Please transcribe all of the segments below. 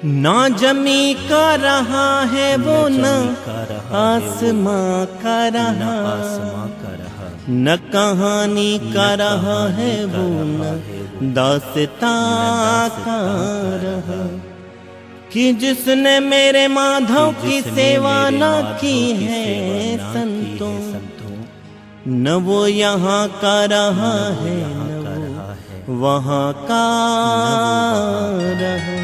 ना जमी का रहा है वो न आसमां का रहा, न कहानी का रहा है वो न दास्तां का रहा। कि जिसने मेरे माधव की सेवा न की है संतों, न वो यहाँ का रहा है न वो वहाँ का रहा।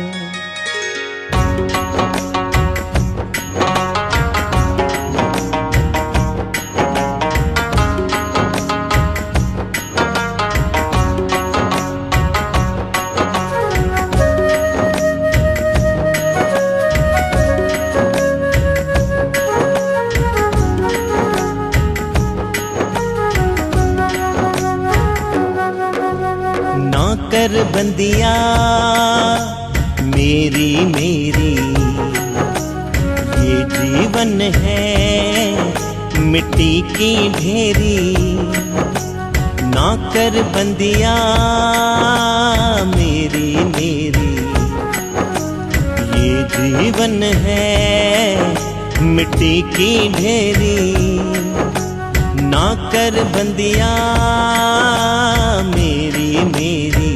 कर बंदिया मेरी मेरी, ये जीवन है मिट्टी की ढेरी। ना कर बंदिया मेरी मेरी, ये जीवन है मिट्टी की ढेरी। ना कर बंदिया मेरी मेरी,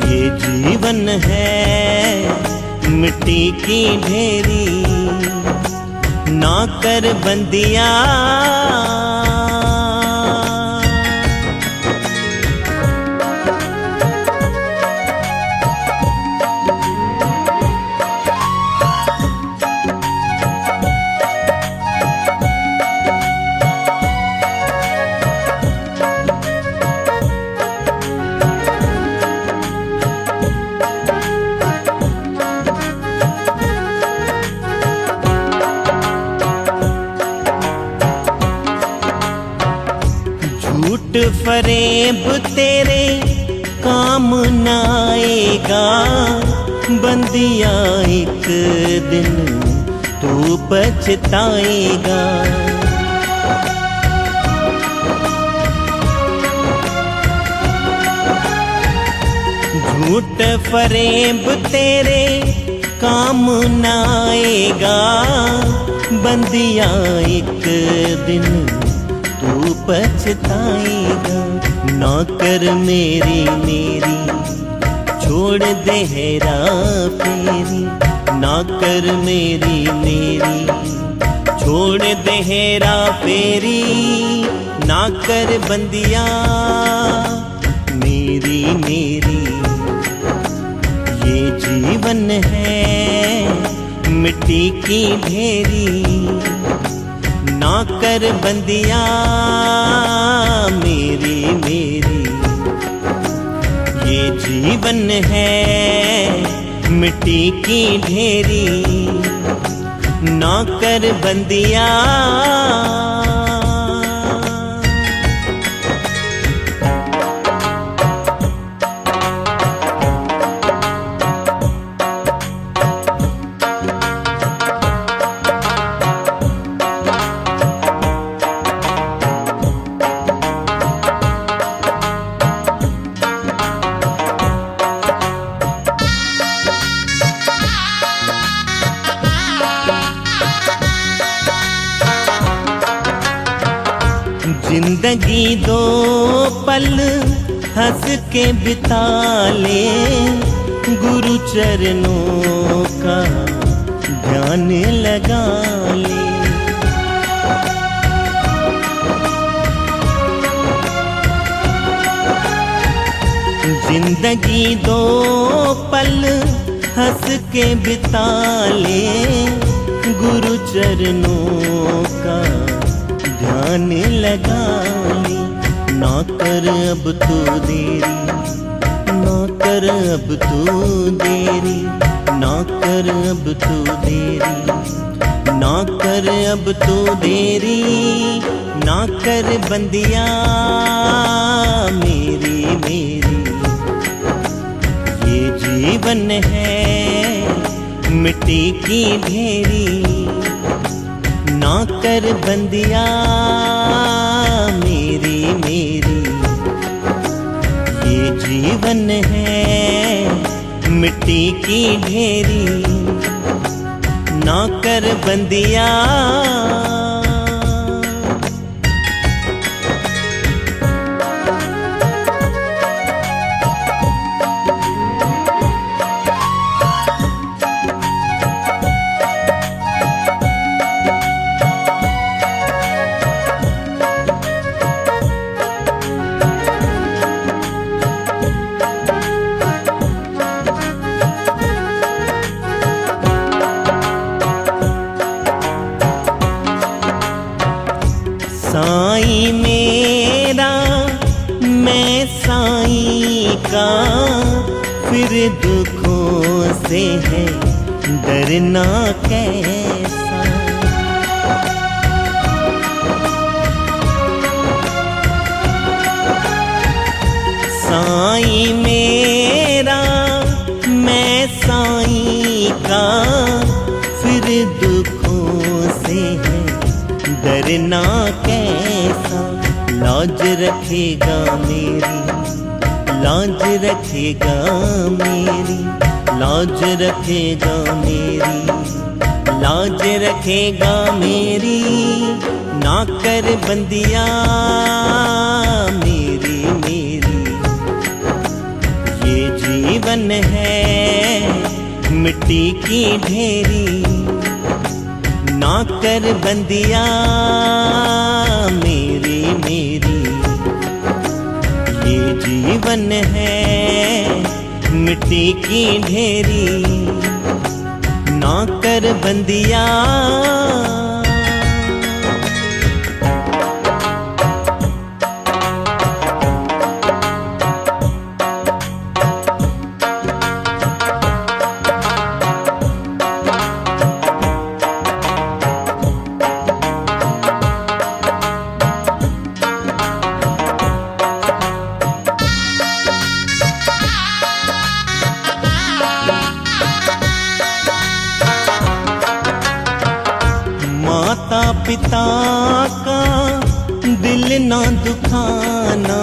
ये जीवन है मिट्टी की ढेरी। ना कर बंदिया फरेब तेरे काम न आएगा बंदिया, एक दिन तू पछताएगा। झूठ फरेब तेरे काम न आएगा बंदिया, एक दिन तू पछताएगा। ना कर मेरी मेरी, छोड़ दे हेरा फेरी। ना कर मेरी मेरी, छोड़ दे हेरा फेरी। ना कर बंदिया मेरी मेरी, ये जीवन है मिट्टी की ढेरी। ना कर बंदिया मेरी मेरी, ये जीवन है मिट्टी की ढेरी। ना कर बंदिया जिंदगी दो पल हंस के बिता ले, गुरु चरणों का ध्यान लगा ले। जिंदगी दो पल हंस के बिता ले, गुरु चरणों का ध्यान लगा ली। ना कर अब तू देरी, ना कर अब तू देरी। ना कर अब तू देरी, ना कर अब तू देरी। ना कर बंदिया मेरी मेरी, ये जीवन है मिट्टी की ढेरी। ना कर बंदिया मेरी मेरी, ये जीवन है मिट्टी की ढेरी ना कर बंदिया। साईं मेरा मैं साईं का, फिर दुखों से है डरना कैसा। साईं मेरा मैं साईं का, फिर दुखों से है डरना कैसा। लाज रखेगा मेरी, लाज रखेगा मेरी, लाज रखेगा मेरी, लाज रखेगा मेरी, ना कर बंदिया मेरी मेरी। ये जीवन है मिट्टी की ढेरी, ना कर बंदिया मेरी मेरी। ये जीवन है मिट्टी की ढेरी, ना कर बंदिया। माता पिता का दिल ना दुखाना,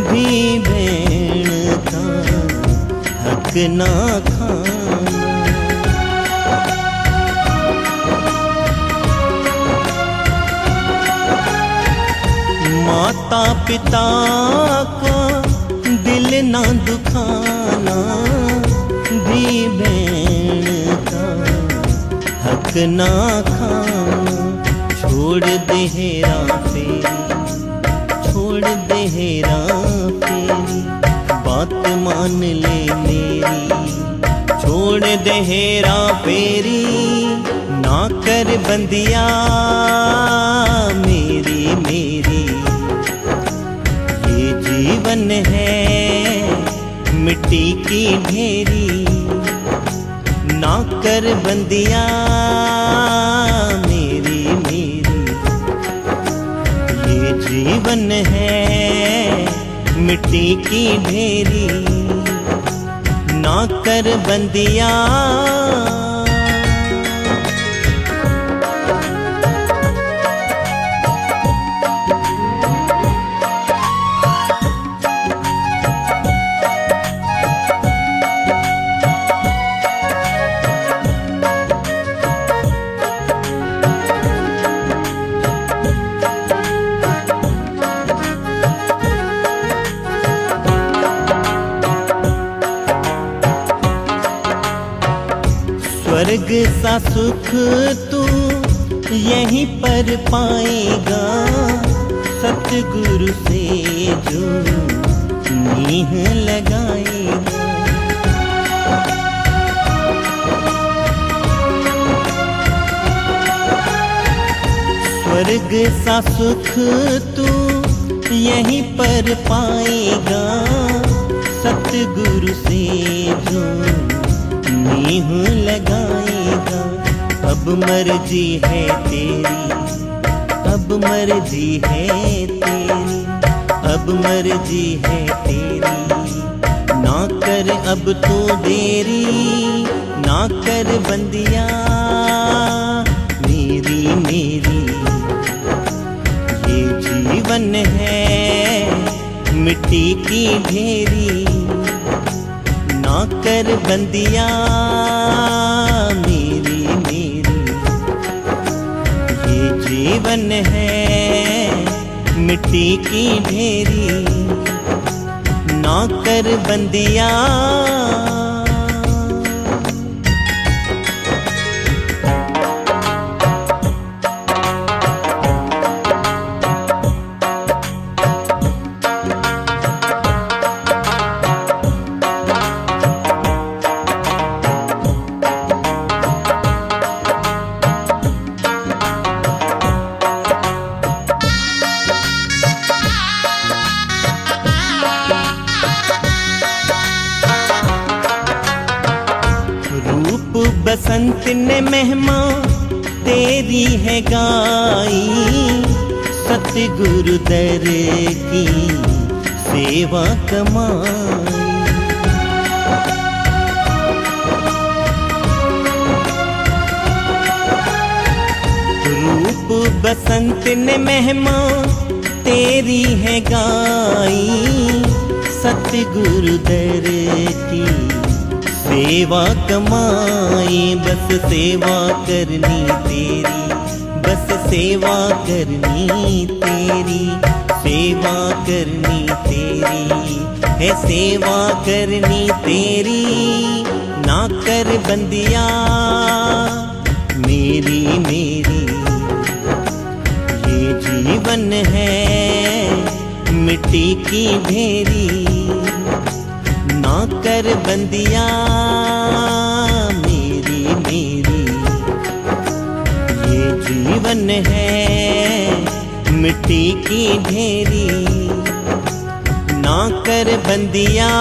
भी बहन का हक ना खाना। माता पिता का दिल ना दुखाना, भी बहन का हक ना खाना। छोड़ दे हेरा फेरी, छोड़ दे हेरा फेरी, बात मान ले मेरी। छोड़ दे हेरा फेरी, ना कर बंदिया मेरी मेरी। ये जीवन है मिट्टी की ढेरी, ना कर बंदिया मेरी मेरी। ये जीवन है मिट्टी की ढेरी, ना कर बंदिया। स्वर्ग सा सुख तू यहीं पर पाएगा, सतगुरु से जो नीह लगाएगा। स्वर्ग सा सुख तू यहीं पर पाएगा, सतगुरु से जो नीह लगाएगा। अब मर्जी है तेरी, अब मर्जी है तेरी, अब मर्जी है तेरी। ना कर अब तो देरी, ना कर बंदिया मेरी मेरी। ये जीवन है मिट्टी की ढेरी, ना नौकर बंदिया मेरी मेरी। ये जीवन है मिट्टी की ढेरी, नौकर बंदिया। बसंत ने महिमा तेरी है गाई, सतगुरु दर की सेवा कमाई। रूप बसंत ने महिमा तेरी है गाई, सतगुरु दर की सेवा कमाई। बस सेवा करनी तेरी, बस सेवा करनी तेरी, सेवा करनी तेरी है, सेवा करनी तेरी। नौकर बंदिया मेरी मेरी। ये जीवन है मिट्टी की ढेरी, नौकर बंदिया मेरी मेरी। ये जीवन है मिट्टी की ढेरी, नौकर बंदिया।